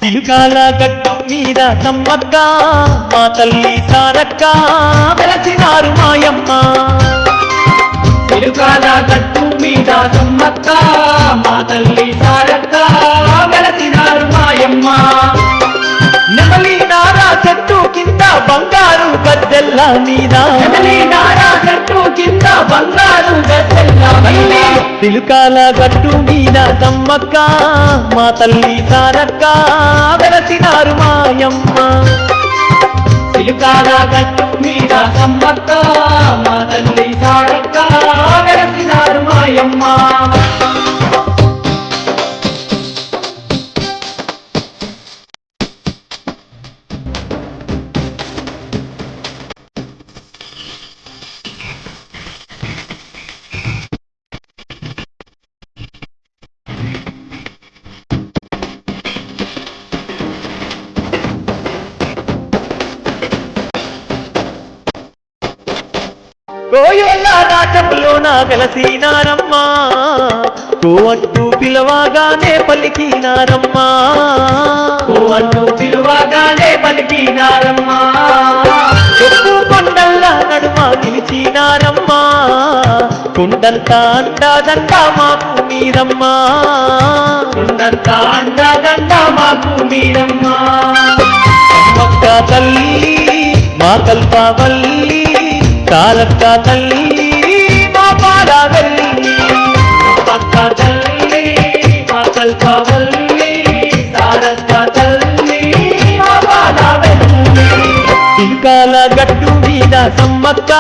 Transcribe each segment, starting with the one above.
ఇలుకాల గట్టు మీద సమ్మక్క మా తల్లి సారక్క వెలసినారు మాయమ్మ. ఇలుకాల గట్టు మీద సమ్మక్క మా తల్లి సారక్క వెలసినారు మాయమ్మ. నెమలి నారా చెట్టు కింద బంగారు గద్దెల్ల మీద, నెమలి నారా చెట్టు కింద బంగారు గద్దెల్ల మీద, ఇలుకాల గట్టు మీద సమ్మక్క మా తల్లి సారక్క వెలసినారు మాయమ్మ. ఇలుకాల గట్టు మీద సమ్మక్క మా తల్లి సారక్క వెలసినారు మాయమ్మ. కోయొల్ల రాజంలోన వెలసినారమ్మా, కోవట్టు పిలవగానే పలికినారమ్మా, కోవట్టు పిలువగానే పలికినారమ్మా. చెట్టు కొండల్ల నడుమ నిలిచినారమ్మా, కొండంత అండదండ మాకు మీరమ్మా, కొండంత అండదండ మాకు మీరమ్మా. సమ్మక్క తల్లి మా కల్పవల్లి, సారక్క తల్లి మా పాలవల్లి, సమ్మక్క తల్లి మా కల్పవల్లి, సారక్క తల్లి మా పాలవల్లి. ఇలుకాల గట్టు మీద సమ్మక్క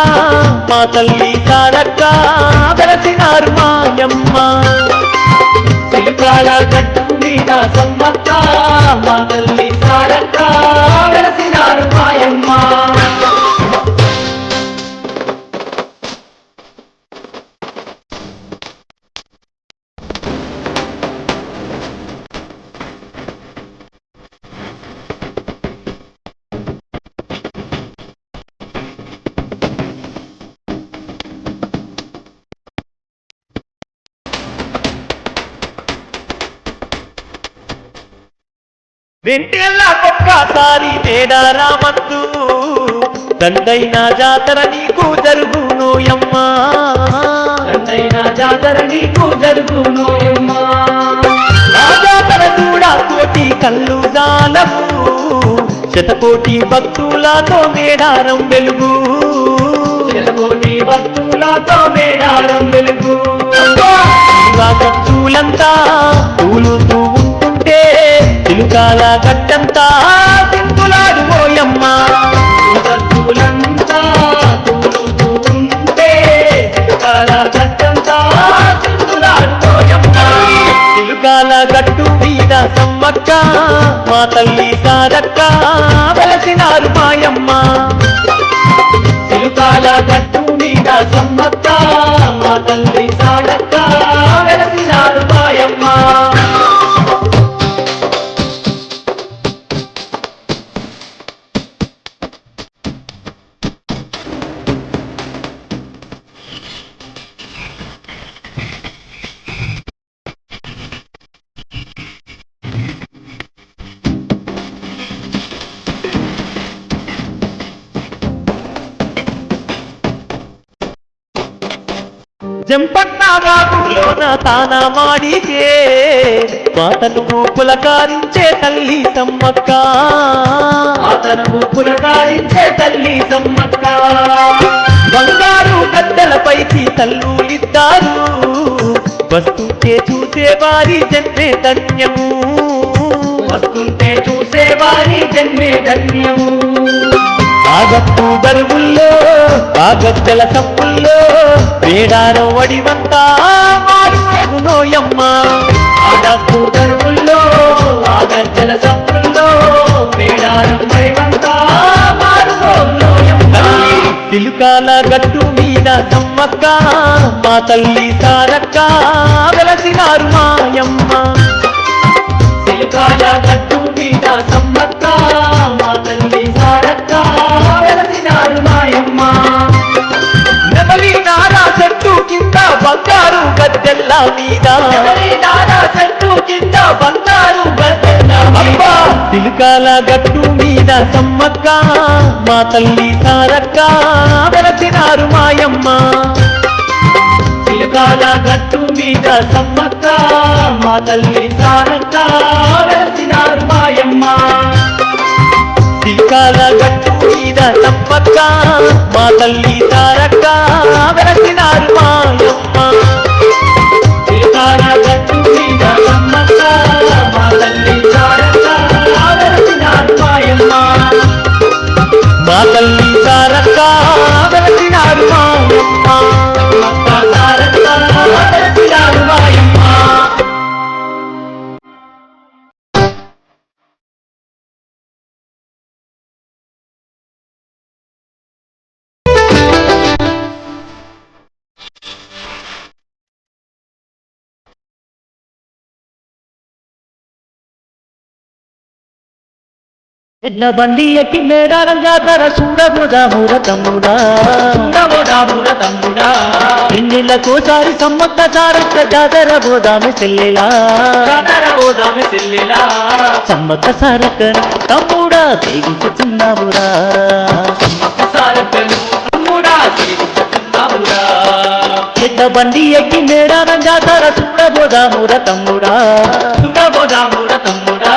మా తల్లి సారక్క వెలసినారు మాయమ్మ. ఇలుకాల గట్టు మీద సమ్మక్క మా తల్లి సారక్క వెలసినారు మాయమ్మ. రెండేళ్ళ ఒక్కసారి మేడారామందు దండైన జాతర నీకు జరుగునోయమ్మా, దండైన జాతర నీకు జరుగునోయమ్మా. ఆ జాతర కూడా కోటి కళ్ళు జాలము, శతకోటి భక్తులతో మేడారం వెలుగు, శతకోటి భక్తులతో మేడారం వెలుగు. భక్తులంతా తూలుతూ ఉంటుంటే ఇలుకాల గట్టంతా సింపులాడు ఓయమ్మా, భక్తులంతా తూలుతూ ఉంటే ఇలుకాల గట్టంతా సింపులాడుతోయమ్మా. ఇలుకాల గట్టు మీద సమ్మక్క మా తల్లి సారక్క వెలసినారు మాయమ్మ. ఇలుకాల గట్టు మీద సమ్మక్క మా తల్లి సారక్క వెలసినారు మాయమ్మ. జంపన్న వాగులోన తాన మాడికే మాతను పులకారించే తల్లి సమ్మక్క, అతను పులకారించే తల్లి సమ్మక్క. బంగారు గద్దెలపైకి తల్లులిద్దారు, వస్తుంటే చూసే వారి జన్మే ధన్యము, వస్తుంటే చూసే వారి జన్మే ధన్యము. ఆగట్టు బరువుల్లో ఆగద్దెల సప్పుల్లో మేడారం వడివంతా మారునోయమ్మ. ఆగట్టు బరువుల్లో ఆగద్దెల సప్పుల్లో మేడారం వడివంతా మారునోయమ్మ. ఇలుకాల గట్టు మీద సమ్మక్క మా తల్లి సారక్క వెలసినారు మాయమ్మ. ఇలుకాల గట్టు మీద సమ్మక్క మా తల్లి సారక్క వెలసినారు మాయమ్మ. నెమలి నారా చెట్టు కింద బంగారు గద్దెల్ల మీద ఎవరి దాదా చెట్టు కింద బంగారు గద్దెల మీద. చిలుకాల గట్టు మీద సమ్మక్క మా తల్లి సారక్క వెలసినారు మాయమ్మ. చిలుకాల గట్టు మీద సమ్మక్క మా తల్లి సారక్క వెలసినారు మాయమ్మ. చిలుకాల గట్టు మీద సమ్మక్క మా తల్లి సారక్క వెలసినారు మాయమ్మ. చిలుకాల గట్టు మీద సమ్మక్క మా తల్లి సారక్క వెలసినారు మాయమ్మ. మా తల్లి సారక్క వెలసినారు మాయమ్మ. సమ్మక్క సారక్క వెలసినారు మాయమ్మ. ఎడ్ల బండి ఎక్కి మేడారం జాతర చూడబోదాముర తమ్ముడా. చూడబోదాముర తమ్ముడా. ఎన్నిళ్ళకోసారి సమ్మక్క సారక్క జాతర బోదాము చెల్లెలా. జాతర బోదాము చెల్లెలా. సమ్మక్క సారక్క తమ్ముడా తెగించుతున్నావురా. సమ్మక్క సారక్కను తమ్ముడా చేరుతున్నావురా. ఎడ్ల బండి ఎక్కి మేడారం జాతర చూడబోదాముర తమ్ముడా. చూడబోదాముర తమ్ముడా.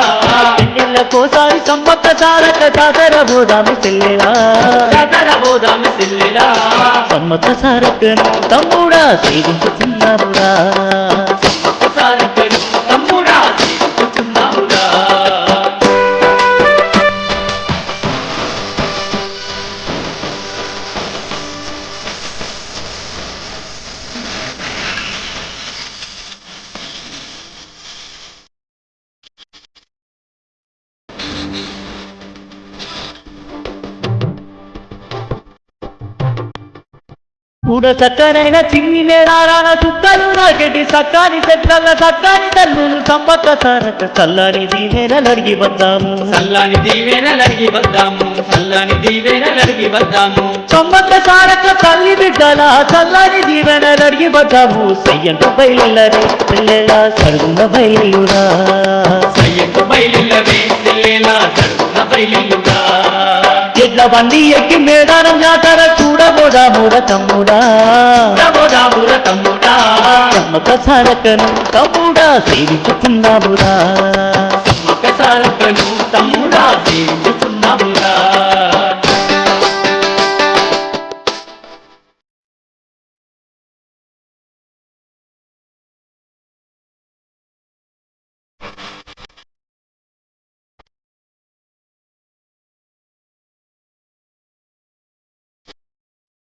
ఎన్నిళ్ళకోసారి సమ్మక్క సారక్క జాతర బోదాము చెల్లెలా. జాతర బోదాము చెల్లెలా. సమ్మక్క సారక్క తమ్ముడా తెగించుతున్నావురా. సమ్మక్క సారక్కను తమ్ముడా చేరుతున్నావురా. కూడ చక్కనైన చిన్ని మేడారాన చుక్కలు నాకెటి సక్కాని చెట్ల సక్కాని తల్లులు సమ్మక్క సారక్క చల్లని దీవెనలడిగి వద్దాము. చల్లని దీవెనలడిగి వద్దాము. చల్లని దీవెనలడిగి వద్దాము. సమ్మక్క సారక్క తల్లి బిడ్డల చల్లని దీవెనలడిగి వద్దాము. సయ్యంటు బయలులరే పిల్లెలా సరుగున బయలురా. సయ్యకు బయలులవే చెల్లెలా సరుగున బయలుగా. ఎడ్ల బండి ఎక్కి మేడారం జాతర చూడబోదాముర తమ్ముడా. చూడబోదాముర తమ్ముడా. సమ్మక్క సారక్కను తమ్ముడా సేవించుకున్నావురా. సమ్మక్క సారక్కను తమ్ముడా చేరుతున్నావురా.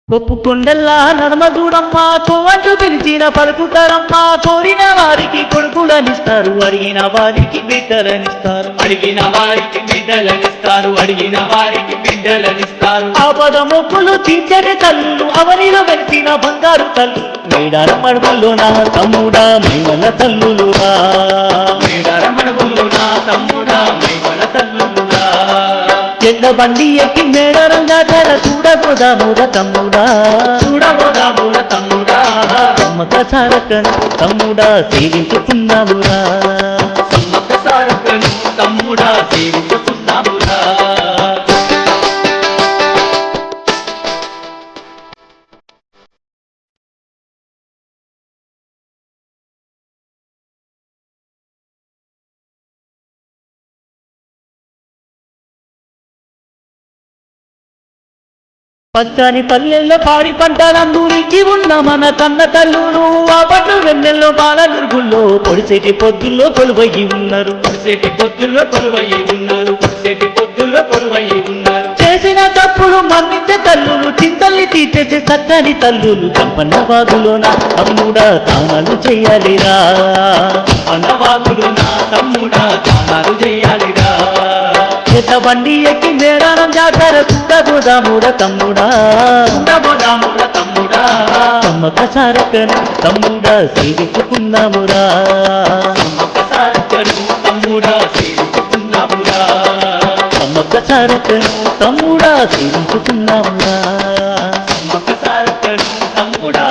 గొప్పు కొండల్లా నడమ దూడమ్మ తోవంటూ పిలిచిన పలుకుతారమ్మ. కోరిన వారికి కొడుకులనిస్తారు అడిగిన వారికి బిడ్డలనిస్తారు. అడిగిన వారికి బిడ్డలనిస్తారు. అడిగిన వారికి బిడ్డలనిస్తారు. ఆపద మొక్కులు తీర్చని తల్లు అవనిలో వెలిసిన బంగారు తల్లు. మేడారం అడుగుల్లో నా తమ్ముడా మైమల తల్లులురా. మేడారమడుగులు నా తమ్ముడా మైమల తల్లులురా. ఎడ్ల బండి ఎక్కి మేడారం జాతర చూడబోదాముర తమ్ముడా. చూడబోదాముర తమ్ముడా. సమ్మక్క సారక్కను తమ్ముడా సేవించుకున్నావురా. సమ్మక్క సారక్కను తమ్ముడా చేరుతున్నావురా. పచ్చని పల్లెల్లో పాడి పంటలందూరించి ఉన్న మన కన్న తల్లులు ఆ పట్టు వెన్నెల్లో బాల నురుగుల్లో పొడిసేటి పొద్దుల్లో కొలువయ్యి ఉన్నారు. పొడిసేటి పొద్దుల్లో కొలువయ్యి ఉన్నారు. పొడిసేటి పొద్దుల్లో కొలువయ్యి ఉన్నారు. చేసిన తప్పులు మన్నించే తల్లులు చింతల్ని తీర్చేసే చక్కని తల్లులు చంపన్న వాగులో నా తమ్ముడా తానాలు చెయ్యాలిరా. అన్నవాగులు నా తమ్ముడా దానాలు చేయాలిరా. ఎడ్ల బండి ఎక్కి మేడారం జాతర చూడబోదాముర తమ్ముడా. చూడబోదాముర తమ్ముడా. సమ్మక్క సారక్కను తమ్ముడా సేవించుకున్నామురా. సమ్మక్క సారక్కను తమ్ముడా చేరుతున్నావురా. సమ్మక్క సారక్కను తమ్ముడా సేవించుకున్నామురా. సమ్మక్క సారక్కను తమ్ముడా